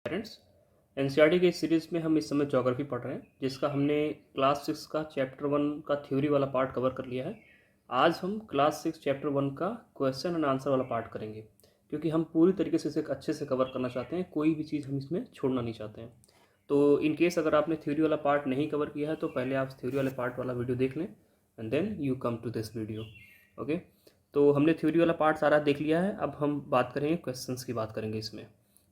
Parents NCERT के इस series में हम इस समय ज्योग्राफी पढ़ रहे हैं, जिसका हमने क्लास 6 का चैप्टर 1 का थ्योरी वाला पार्ट कवर कर लिया है। आज हम क्लास 6 चैप्टर 1 का क्वेश्चन एंड आंसर वाला पार्ट करेंगे, क्योंकि हम पूरी तरीके से इसे अच्छे से कवर करना चाहते हैं। कोई भी चीज़ हम इसमें छोड़ना नहीं चाहते हैं। तो इन केस अगर आपने थ्योरी वाला पार्ट नहीं कवर किया है तो पहले आप थ्योरी वाले पार्ट वाला वीडियो देख लें and then you come to this video. Okay, तो हमने थ्योरी वाला पार्ट सारा देख लिया है। अब हम बात करेंगे क्वेश्चंस की, बात करेंगे इसमें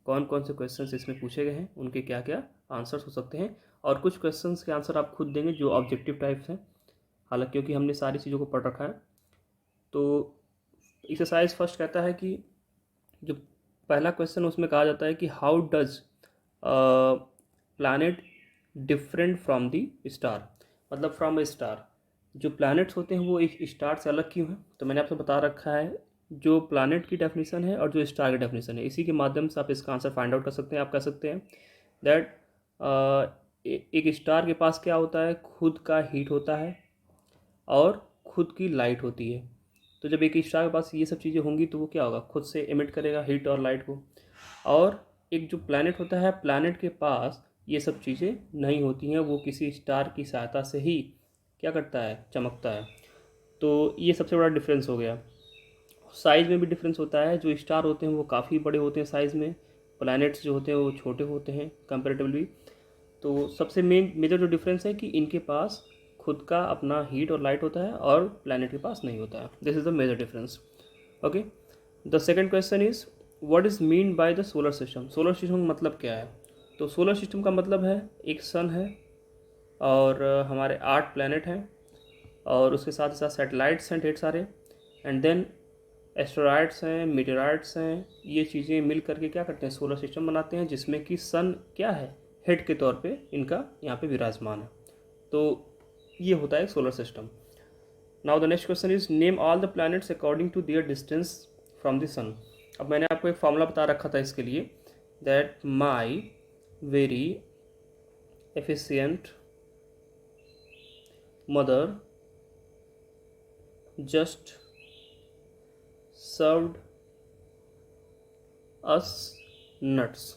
कौन कौन से क्वेश्चंस इसमें पूछे गए हैं, उनके क्या क्या आंसर्स हो सकते हैं, और कुछ क्वेश्चंस के आंसर आप खुद देंगे जो ऑब्जेक्टिव टाइप्स हैं। हालांकि क्योंकि हमने सारी चीज़ों को पढ़ रखा है। तो एक्सरसाइज फर्स्ट कहता है कि जो पहला क्वेश्चन उसमें कहा जाता है कि how does planet different from the star, मतलब फ्रॉम ए स्टार। जो प्लैनेट्स होते हैं वो एक स्टार से अलग क्यों हैं। तो मैंने आपसे बता रखा है जो प्लैनेट की डेफिनेशन है और जो स्टार की डेफिनेशन है, इसी के माध्यम से आप इसका आंसर फाइंड आउट कर सकते हैं। आप कह सकते हैं दैट एक स्टार के पास क्या होता है, खुद का हीट होता है और खुद की लाइट होती है। तो जब एक स्टार के पास ये सब चीज़ें होंगी तो वो क्या होगा, खुद से एमिट करेगा हीट और लाइट को। और एक जो प्लैनेट होता है, प्लैनेट के पास ये सब चीज़ें नहीं होती हैं, वो किसी स्टार की सहायता से ही क्या करता है, चमकता है। तो ये सबसे बड़ा डिफरेंस हो गया। साइज़ में भी डिफरेंस होता है। जो स्टार होते हैं वो काफ़ी बड़े होते हैं साइज़ में, प्लैनेट्स जो होते हैं वो छोटे होते हैं कंपेरेटिवली। तो सबसे मेजर जो डिफरेंस है कि इनके पास खुद का अपना हीट और लाइट होता है और प्लैनेट के पास नहीं होता है। This is the major difference. Okay, the second question is what is mean by the solar system. Solar system का मतलब क्या है। तो सोलर सिस्टम का मतलब है एक सन है और हमारे 8 प्लैनेट हैं और उसके साथ साथ सैटेलाइट्स हैं ढेर सारे, एंड देन एस्टेरॉइड्स हैं, मीटेराइड्स हैं। ये चीज़ें मिल करके क्या करते हैं, सोलर सिस्टम बनाते हैं, जिसमें कि सन क्या है, हेड के तौर पे इनका यहाँ पे विराजमान है। तो ये होता है solar system. Now the next question is name all the planets according to their distance from the sun. अब मैंने आपको एक फॉर्मूला बता रखा था इसके लिए, that my very efficient mother just served us nuts.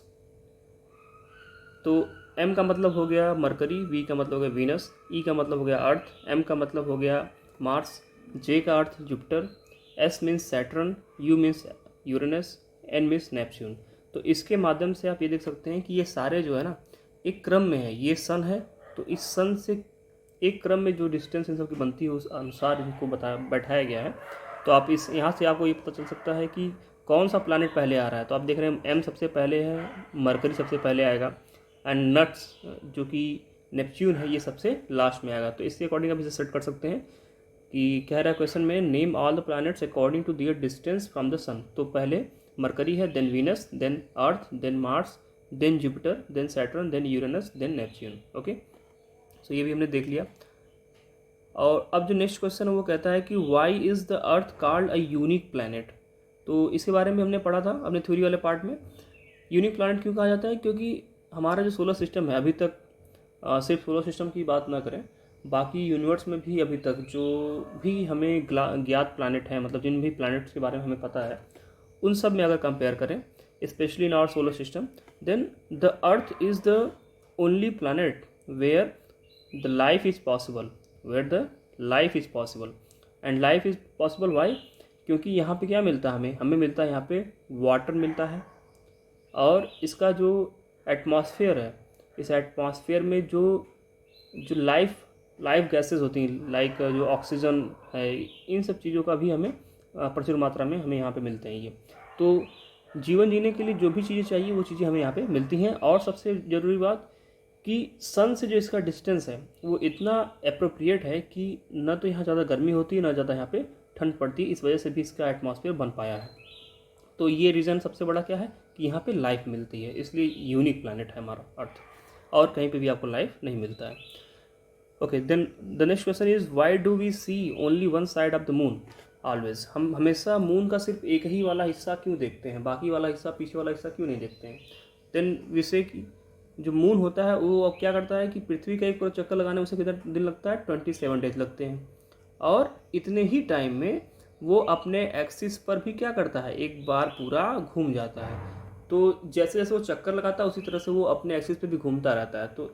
तो M का मतलब हो गया मरकरी, V का मतलब हो गया वीनस, E का मतलब हो गया अर्थ, M का मतलब हो गया मार्स, J का अर्थ Jupiter, S means Saturn, U means Uranus, N means Neptune. तो इसके माध्यम से आप ये देख सकते हैं कि ये सारे जो है ना एक क्रम में है। ये सन है तो इस सन से एक क्रम में जो डिस्टेंस इन सब की बनती है उस अनुसार इनको बैठाया गया है। तो आप इस यहाँ से आपको ये पता चल सकता है कि कौन सा प्लैनेट पहले आ रहा है। तो आप देख रहे हैं M सबसे पहले है, मरकरी सबसे पहले आएगा, एंड नट्स जो कि नेपच्यून है ये सबसे लास्ट में आएगा। तो इसके अकॉर्डिंग आप इसे सेट कर सकते हैं कि कह रहा है क्वेश्चन में name all the planets according to their distance from the sun. तो पहले मरकरी है, then Venus, then Earth, then Mars, then Jupiter, then Saturn, then Uranus, then Neptune. Okay, so ये भी हमने देख लिया। और अब जो नेक्स्ट क्वेश्चन है वो कहता है कि why is the earth called a unique planet. तो इसके बारे में हमने पढ़ा था अपने थ्योरी वाले पार्ट में। यूनिक प्लैनेट क्यों कहा जाता है, क्योंकि हमारा जो सोलर सिस्टम है अभी तक, सिर्फ सोलर सिस्टम की बात ना करें, बाकी यूनिवर्स में भी अभी तक जो भी हमें ज्ञात प्लैनेट हैं, मतलब जिन भी प्लैनेट्स के बारे में हमें पता है, उन सब में अगर कंपेयर करें, specially in our solar system, then the earth is the only planet where the life is possible, where the life is possible. And life is possible why, क्योंकि यहाँ पे क्या मिलता है हमें मिलता है यहाँ पे वाटर मिलता है, और इसका जो एटमॉस्फेयर है, इस एटमॉस्फेयर में जो जो लाइफ गैसेस होती हैं, लाइक जो ऑक्सीजन है, इन सब चीज़ों का भी हमें प्रचुर मात्रा में हमें यहाँ पे मिलते हैं। ये तो जीवन जीने के लिए जो भी चीज़ें चाहिए वो चीज़ें हमें यहाँ पे मिलती हैं। और सबसे ज़रूरी बात कि सन से जो इसका डिस्टेंस है वो इतना अप्रोप्रिएट है कि न तो यहाँ ज़्यादा गर्मी होती है न ज़्यादा यहाँ पे ठंड पड़ती है। इस वजह से भी इसका एटमॉस्फेयर बन पाया है। तो ये रीज़न सबसे बड़ा क्या है कि यहाँ पे लाइफ मिलती है, इसलिए यूनिक प्लैनेट है हमारा अर्थ, और कहीं पे भी आपको लाइफ नहीं मिलता है। Okay, then the next question is why do we see only one side of the moon always. हम हमेशा मून का सिर्फ एक ही वाला हिस्सा क्यों देखते हैं, बाकी वाला हिस्सा, पीछे वाला हिस्सा क्यों नहीं देखते हैं। देन विषय की जो मून होता है वो अब क्या करता है कि पृथ्वी का एक पूरा चक्कर लगाने में उसे कितना दिन लगता है, 27 डेज लगते हैं। और इतने ही टाइम में वो अपने एक्सिस पर भी क्या करता है, एक बार पूरा घूम जाता है। तो जैसे जैसे वो चक्कर लगाता है उसी तरह से वो अपने एक्सिस पे भी घूमता रहता है। तो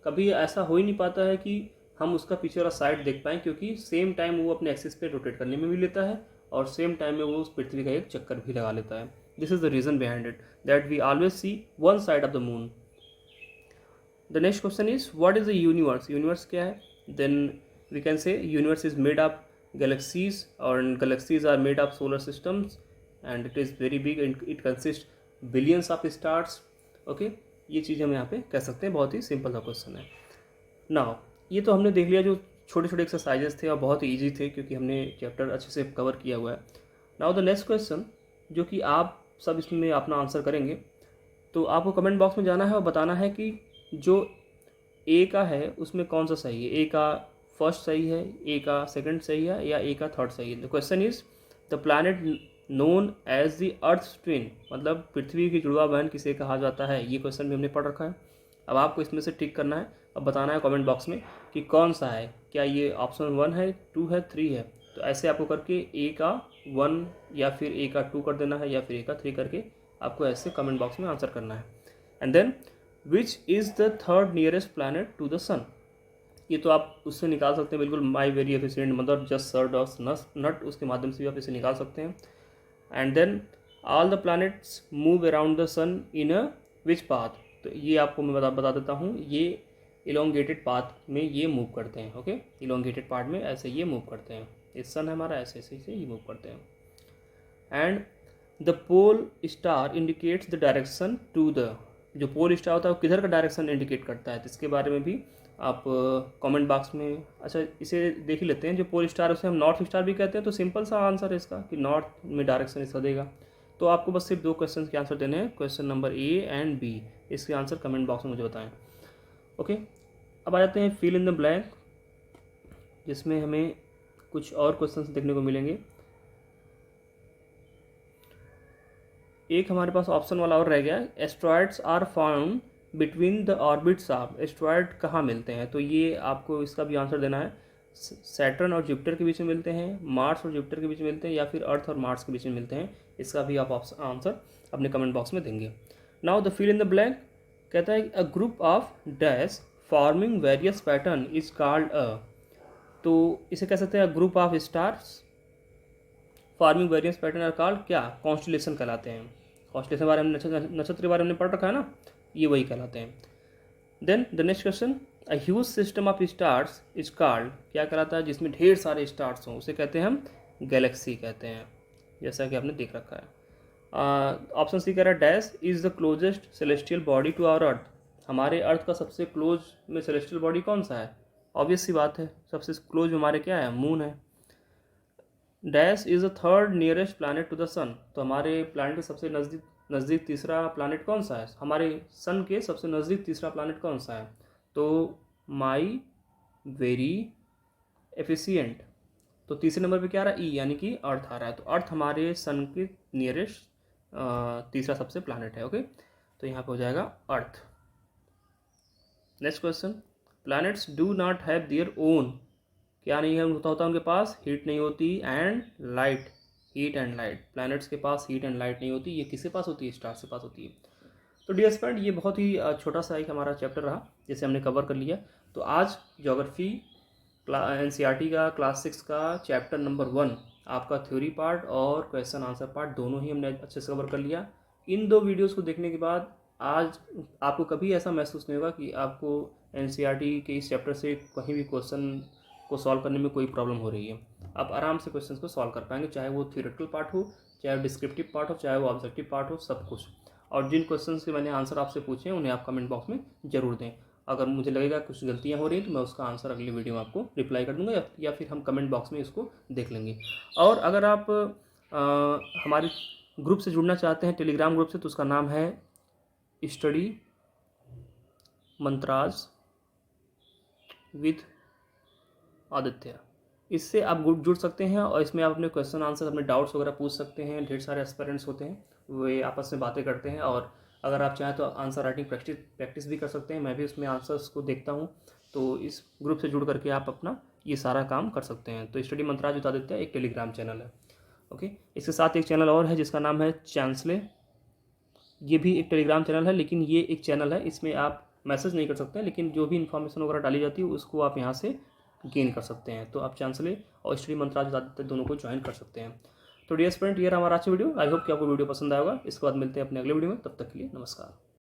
कभी ऐसा हो ही नहीं पाता है कि हम उसका पीछे वाला साइड देख पाएँ, क्योंकि सेम टाइम वो अपने एक्सिस पे रोटेट करने में भी लेता है और सेम टाइम में वो उस पृथ्वी का एक चक्कर भी लगा लेता है। This is the reason behind it that we always see one side of the moon. The next question is what is the universe. Universe क्या है? Then we can say universe is made of galaxies और galaxies are made of solar systems and it is very big and it consist billions of stars. Okay, ये चीज़ हम यहाँ पे कह सकते हैं। बहुत ही सिंपल सा क्वेश्चन है। नाउ ये तो हमने देख लिया जो छोटे छोटे एक्सरसाइजेस थे और बहुत ही ईजी थे क्योंकि हमने चैप्टर अच्छे से कवर किया हुआ है। नाउ द नेक्स्ट क्वेश्चन जो कि आप सब इसमें अपना आंसर करेंगे, तो आपको कमेंट बॉक्स में जाना है और बताना है कि जो ए का है उसमें कौन सा सही है। ए का फर्स्ट सही है, ए का सेकंड सही है, या ए का थर्ड सही है। The question is the planet known as the earth twin, मतलब पृथ्वी की जुड़वा बहन किसे कहा जाता है। ये क्वेश्चन भी हमने पढ़ रखा है। अब आपको इसमें से टिक करना है, अब बताना है कमेंट बॉक्स में कि कौन सा है। क्या ये ऑप्शन 1 है, 2 है, 3 है। तो ऐसे आपको करके ए का 1 या फिर ए का 2 कर देना है या फिर ए का 3 करके आपको ऐसे कमेंट बॉक्स में आंसर करना है। And then which is the third nearest planet to the sun. ये तो आप उससे निकाल सकते हैं बिल्कुल, my very efficient mother just served us nut, उसके माध्यम से भी आप इसे निकाल सकते हैं। And then all the planets move around the sun in a which path. तो ये आपको मैं बता देता हूँ, ये इलोंगेटेड पाथ में ये मूव करते हैं। ओके, इलोंगेटेड पार्ट में ऐसे ये मूव करते हैं। इस सन है हमारा, ऐसे ऐसे ये मूव करते हैं। And the pole star indicates the direction to the, जो पोल स्टार होता है वो किधर का डायरेक्शन इंडिकेट करता है। तो इसके बारे में भी आप कमेंट बॉक्स में, अच्छा इसे देख ही लेते हैं। जो पोल स्टार उसे हम नॉर्थ स्टार भी कहते हैं। तो सिंपल सा आंसर है इसका कि नॉर्थ में डायरेक्शन इसका देगा। तो आपको बस सिर्फ 2 क्वेश्चन के आंसर देने हैं, question number A and B. इसके आंसर कमेंट बॉक्स में मुझे बताएं। ओके, अब आ जाते हैं फिल इन द ब्लैंक, जिसमें हमें कुछ और क्वेश्चंस देखने को मिलेंगे। एक हमारे पास ऑप्शन वाला और रह गया, asteroids are found between the orbits of. Asteroid कहाँ मिलते हैं? तो ये आपको इसका भी आंसर देना है। सैटर्न और जुपिटर के बीच में मिलते हैं, मार्स और जुपिटर के बीच में मिलते हैं, या फिर अर्थ और मार्स के बीच में मिलते हैं। इसका भी आप आंसर अपने कमेंट बॉक्स में देंगे। Now the fill in the blank कहता है a group of dash forming various pattern is called a. तो इसे कह सकते हैं group of stars forming various pattern are called क्या? कॉन्स्टलेशन कहलाते हैं। कॉन्स्टलेशन के बारे में, नक्षत्र के बारे में पढ़ रखा है ना, ये वही कहलाते हैं। Then the next question, a huge system of stars is called, क्या कहलाता है? जिसमें ढेर सारे स्टार्स हों उसे कहते हैं हम गैलेक्सी कहते हैं, जैसा कि आपने देख रखा है। ऑप्शन सी कह रहा है dash is the closest celestial body to our earth. हमारे अर्थ का सबसे क्लोज में सेलेस्टियल बॉडी कौन सा है? ऑब्वियस सी बात है, सबसे क्लोज हमारे क्या है? मून है। Dash is the third nearest planet to the sun. तो हमारे प्लैनेट के सबसे नज़दीक तीसरा प्लैनेट कौन सा है? हमारे सन के सबसे नज़दीक तीसरा प्लैनेट कौन सा है? तो माई वेरी एफिशिएंट। तो तीसरे नंबर पे क्या आ रहा है? ई, यानी कि अर्थ आ रहा है। तो अर्थ हमारे सन के नियरेस्ट तीसरा सबसे प्लैनेट है। ओके, तो यहाँ पे हो जाएगा Earth. Next question, planets do not have their own, क्या नहीं है होता उनके पास? हीट नहीं होती and light. Heat and light, planets के पास हीट एंड लाइट नहीं होती। ये किसके पास होती है? स्टार्स के पास होती है। तो डियर फ्रेंड, ये बहुत ही छोटा सा एक हमारा चैप्टर रहा जिसे हमने कवर कर लिया। तो आज ज्योग्राफी NCERT का क्लास 6 का चैप्टर नंबर 1 आपका थ्योरी पार्ट और क्वेश्चन आंसर पार्ट दोनों ही हमने अच्छे से कवर कर लिया। इन 2 वीडियोस को देखने के बाद आज आपको कभी ऐसा महसूस नहीं होगा कि आपको NCERT के इस चैप्टर से कहीं भी क्वेश्चन को सॉल्व करने में कोई प्रॉब्लम हो रही है। आप आराम से क्वेश्चंस को सॉल्व कर पाएंगे, चाहे वो थ्योरेटिकल पार्ट हो, चाहे वो डिस्क्रिप्टिव पार्ट हो, चाहे वो ऑब्जेक्टिव पार्ट हो, सब कुछ। और जिन क्वेश्चंस के मैंने आंसर आपसे पूछे हैं उन्हें आप कमेंट बॉक्स में ज़रूर दें। अगर मुझे लगेगा कुछ गलतियां हो रही हैं तो मैं उसका आंसर अगली वीडियो में आपको रिप्लाई कर दूंगा, या फिर हम कमेंट बॉक्स में इसको देख लेंगे। और अगर आप हमारे ग्रुप से जुड़ना चाहते हैं, टेलीग्राम ग्रुप से, तो उसका नाम है स्टडी मंत्राज विद आदित्य। इससे आप जुड़ सकते हैं और इसमें आप अपने क्वेश्चन आंसर, अपने डाउट्स वगैरह पूछ सकते हैं। ढेर सारे एस्पिरेंट्स होते हैं, वे आपस में बातें करते हैं, और अगर आप चाहें तो आंसर राइटिंग प्रैक्टिस भी कर सकते हैं। मैं भी उसमें आंसर्स को देखता हूँ। तो इस ग्रुप से जुड़ करके आप अपना ये सारा काम कर सकते हैं। तो स्टडी मंत्राज विद आदित्य एक टेलीग्राम चैनल है। ओके, इसके साथ एक चैनल और है जिसका नाम है चांसले ये भी एक टेलीग्राम चैनल है, लेकिन ये एक चैनल है, इसमें आप मैसेज नहीं कर सकते हैं, लेकिन जो भी इन्फॉर्मेशन वगैरह डाली जाती है उसको आप यहाँ से गेन कर सकते हैं। तो आप चांसले और स्टडी मंत्राज आदित्य दोनों को ज्वाइन कर सकते हैं। तो डियर स्टूडेंट, ये रहा हमारा आज का वीडियो। आई होप कि आपको वीडियो पसंद आएगा। इसके बाद मिलते हैं अपने अगले वीडियो में, तब तक के लिए नमस्कार।